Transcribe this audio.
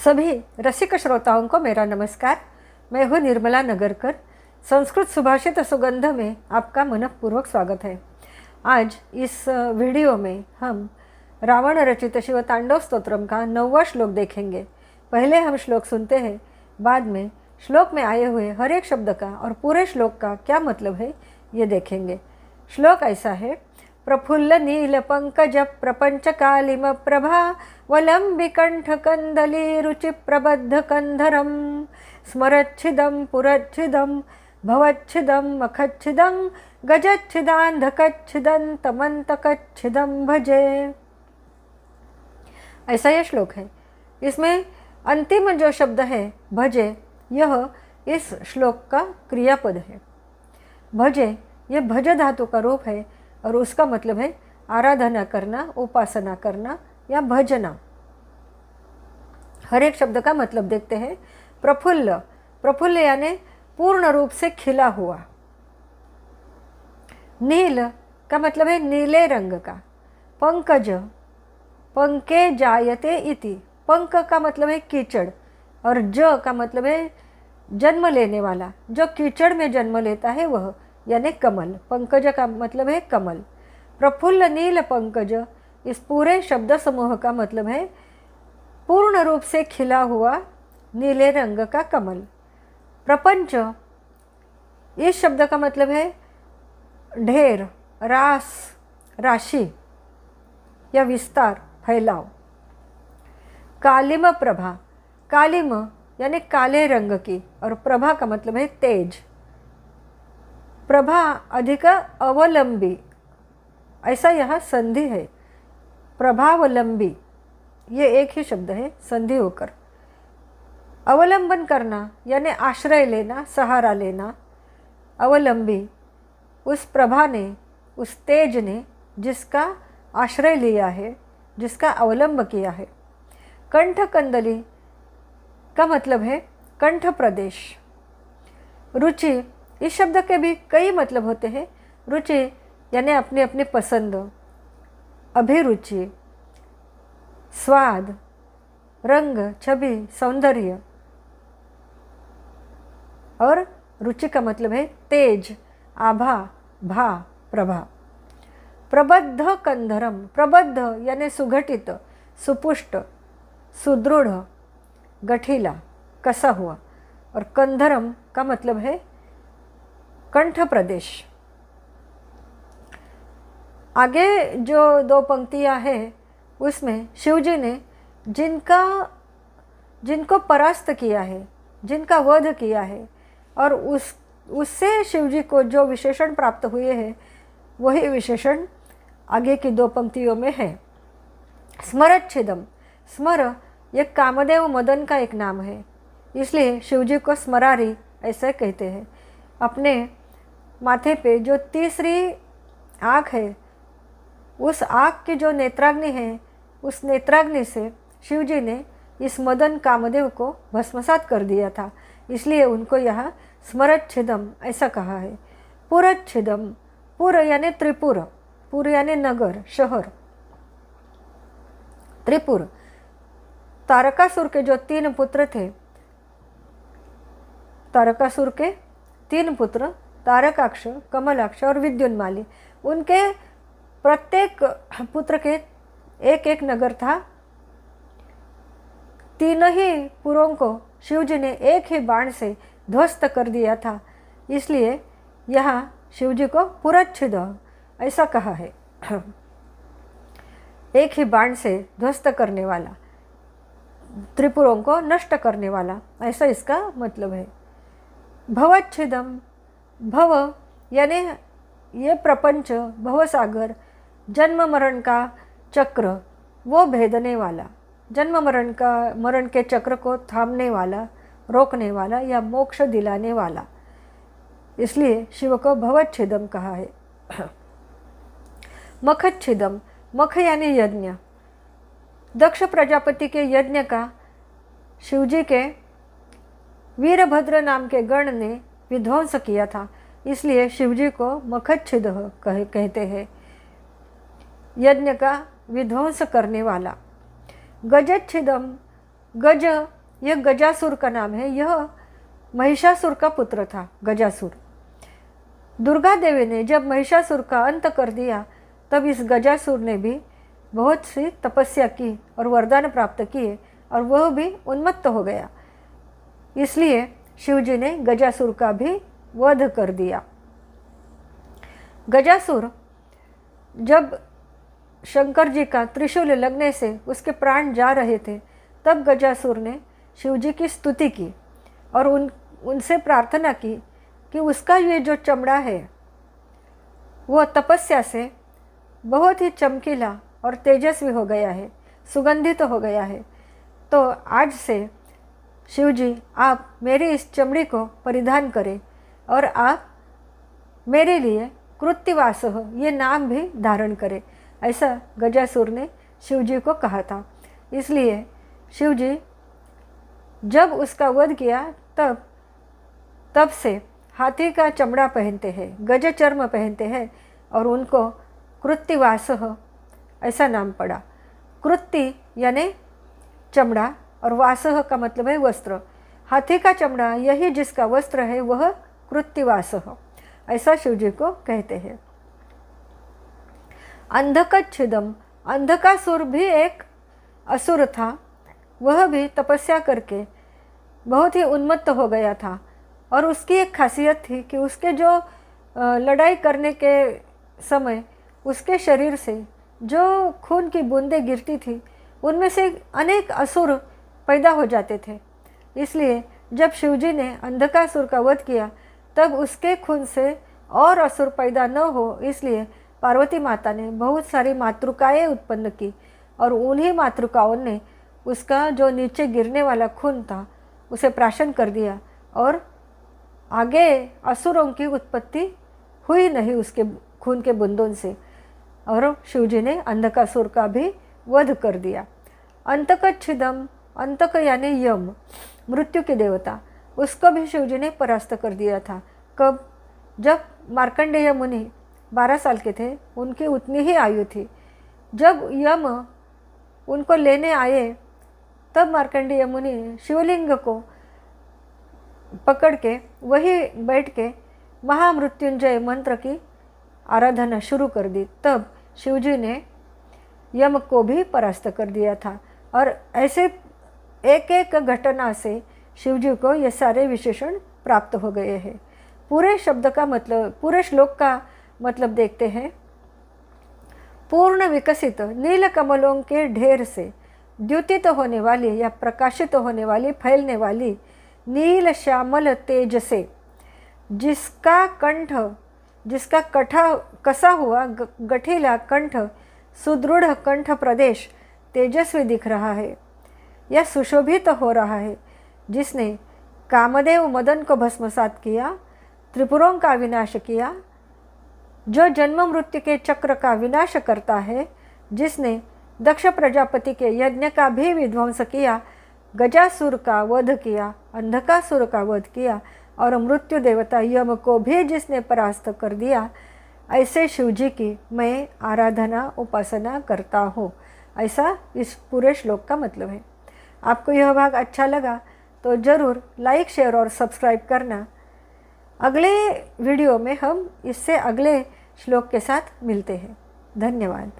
सभी रसिक श्रोताओं को मेरा नमस्कार। मैं हूँ निर्मला नगरकर। संस्कृत सुभाषित सुगंध में आपका मनपूर्वक स्वागत है। आज इस वीडियो में हम रावण रचित शिव तांडव स्तोत्रम का 9वां श्लोक देखेंगे। पहले हम श्लोक सुनते हैं, बाद में श्लोक में आए हुए हर एक शब्द का और पूरे श्लोक का क्या मतलब है ये देखेंगे। श्लोक ऐसा है। प्रफुल्ल नील पंकज प्रपंच कालिम प्रभा वलंबिकंठ कंदली रुचि प्रबद्ध कंधरम स्मरच्छिदं पुरच्छिदं भवच्छिदं मखच्छिदं गजच्छिदांधकच्छिदं तमंतकच्छिदं भजे। ऐसा यह श्लोक है। इसमें अंतिम जो शब्द है भजे, यह इस श्लोक का क्रियापद है। भजे यह भज धातु का रूप है और उसका मतलब है आराधना करना, उपासना करना या भजना। हर एक शब्द का मतलब देखते हैं। प्रफुल्ल, प्रफुल्ल यानी पूर्ण रूप से खिला हुआ। नील का मतलब है नीले रंग का। पंकज, पंके जायते इति, पंक का मतलब है कीचड़ और ज का मतलब है जन्म लेने वाला, जो कीचड़ में जन्म लेता है वह, यानी कमल। पंकज का मतलब है कमल। प्रफुल्ल नील पंकज, इस पूरे शब्द समूह का मतलब है पूर्ण रूप से खिला हुआ नीले रंग का कमल। प्रपंच, इस शब्द का मतलब है ढेर, रास, राशि या विस्तार, फैलाव। कालिम प्रभा, कालिम यानी काले रंग की और प्रभा का मतलब है तेज। प्रभा अधिक अवलंबी, ऐसा यहाँ संधि है। प्रभावलंबी ये एक ही शब्द है संधि होकर। अवलंबन करना यानी आश्रय लेना, सहारा लेना। अवलंबी उस प्रभा ने, उस तेज ने जिसका आश्रय लिया है, जिसका अवलंब किया है। कंठ कंदली का मतलब है कंठ प्रदेश। रुचि, इस शब्द के भी कई मतलब होते हैं। रुचि यानी अपनी अपनी पसंद, अभिरुचि, स्वाद, रंग, छवि, सौंदर्य। और रुचि का मतलब है तेज, आभा, भा, प्रभा। प्रबद्ध कंधरम, प्रबद्ध यानी सुगठित, सुपुष्ट, सुदृढ़, गठीला, कसा हुआ। और कंधरम का मतलब है कंठ प्रदेश। आगे जो 2 पंक्तियां हैं उसमें शिवजी ने जिनको परास्त किया है, जिनका वध किया है और उससे शिवजी को जो विशेषण प्राप्त हुए हैं वही विशेषण आगे की 2 पंक्तियों में है। स्मरच्छिदम, स्मर ये कामदेव मदन का एक नाम है, इसलिए शिवजी को स्मरारी ऐसे कहते हैं। अपने माथे पे जो तीसरी आँख है, उस आँख की जो नेत्राग्नि है, उस नेत्राग्नि से शिवजी ने इस मदन कामदेव को भस्मसात कर दिया था, इसलिए उनको यहाँ स्मरच्छिदम ऐसा कहा है। पुरच्छिदम, पुर यानी त्रिपुर, पुर यानी नगर, शहर। त्रिपुर, तारकासुर के जो 3 पुत्र थे, तारकासुर के 3 पुत्र तारकाक्ष, कमलाक्ष और विद्युन्माली, उनके प्रत्येक पुत्र के एक एक नगर था। 3 ही पुरों को शिवजी ने एक ही बाण से ध्वस्त कर दिया था, इसलिए यहाँ शिवजी को पुरच्छिद ऐसा कहा है। एक ही बाण से ध्वस्त करने वाला, त्रिपुरों को नष्ट करने वाला, ऐसा इसका मतलब है। भवच्छिदम, भव यानी ये प्रपंच, भवसागर, जन्म मरण का चक्र वो भेदने वाला, जन्म मरण के चक्र को थामने वाला, रोकने वाला या मोक्ष दिलाने वाला, इसलिए शिव को भवच्छिदम कहा है। मखच्छिदम, मख यानी यज्ञ। दक्ष प्रजापति के यज्ञ का शिवजी के वीरभद्र नाम के गण ने विध्वंस किया था, इसलिए शिवजी को मखच्छिद कहते हैं, यज्ञ का विध्वंस करने वाला। गजच्छिदम गज, यह गजासुर का नाम है। यह महिषासुर का पुत्र था गजासुर। दुर्गा देवी ने जब महिषासुर का अंत कर दिया तब इस गजासुर ने भी बहुत सी तपस्या की और वरदान प्राप्त किए और वह भी उन्मत्त हो गया। इसलिए शिवजी ने गजासुर का भी वध कर दिया। गजासुर जब शंकर जी का त्रिशूल लगने से उसके प्राण जा रहे थे तब गजासुर ने शिवजी की स्तुति की और उनसे प्रार्थना की कि उसका ये जो चमड़ा है वो तपस्या से बहुत ही चमकीला और तेजस्वी हो गया है, सुगंधित हो गया है। तो आज से शिवजी आप मेरी इस चमड़ी को परिधान करें और आप मेरे लिए कृत्तिवासः ये नाम भी धारण करें। ऐसा गजासुर ने शिवजी को कहा था। इसलिए शिवजी जब उसका वध किया तब से हाथी का चमड़ा पहनते हैं, गज चर्म पहनते हैं और उनको कृत्तिवासः ऐसा नाम पड़ा। कृत्ति यानी चमड़ा और वासः का मतलब है वस्त्र। हाथी का चमड़ा यही जिसका वस्त्र है वह कृत्तिवासः, ऐसा शिवजी को कहते हैं। अंधकच्छिदम, अंधकासुर भी एक असुर था। वह भी तपस्या करके बहुत ही उन्मत्त हो गया था और उसकी एक खासियत थी कि उसके जो लड़ाई करने के समय उसके शरीर से जो खून की बूंदें गिरती थी उनमें से अनेक असुर पैदा हो जाते थे। इसलिए जब शिवजी ने अंधकासुर का वध किया तब उसके खून से और असुर पैदा न हो, इसलिए पार्वती माता ने बहुत सारी मातृकाएँ उत्पन्न की और उन्हीं मातृकाओं ने उसका जो नीचे गिरने वाला खून था उसे प्राशन कर दिया और आगे असुरों की उत्पत्ति हुई नहीं उसके खून के बूंदों से, और शिवजी ने अंधकासुर का भी वध कर दिया। अंतकच्छिदम, अंतक यानी यम, मृत्यु के देवता, उसको भी शिवजी ने परास्त कर दिया था। कब? जब मार्कंडेय मुनि 12 साल के थे, उनकी उतनी ही आयु थी। जब यम उनको लेने आए तब मार्कंडेय मुनि शिवलिंग को पकड़ के वही बैठ के महामृत्युंजय मंत्र की आराधना शुरू कर दी। तब शिवजी ने यम को भी परास्त कर दिया था। और ऐसे एक एक घटना से शिवजी को ये सारे विशेषण प्राप्त हो गए हैं। पूरे शब्द का मतलब, पूरे श्लोक का मतलब देखते हैं। पूर्ण विकसित नील कमलों के ढेर से द्युतित होने वाली या प्रकाशित होने वाली, फैलने वाली नील श्यामल तेज से जिसका कंठ, जिसका कसा हुआ गठीला कंठ, सुदृढ़ कंठ प्रदेश तेजस्वी दिख रहा है या सुशोभित हो रहा है, जिसने कामदेव मदन को भस्मसात किया, त्रिपुरों का विनाश किया, जो जन्म मृत्यु के चक्र का विनाश करता है, जिसने दक्ष प्रजापति के यज्ञ का भी विध्वंस किया, गजासुर का वध किया, अंधकासुर का वध किया और मृत्यु देवता यम को भी जिसने परास्त कर दिया, ऐसे शिवजी की मैं आराधना उपासना करता हूँ। ऐसा इस पूरे श्लोक का मतलब है। आपको यह भाग अच्छा लगा तो ज़रूर लाइक, शेयर और सब्सक्राइब करना। अगले वीडियो में हम इससे अगले श्लोक के साथ मिलते हैं। धन्यवाद।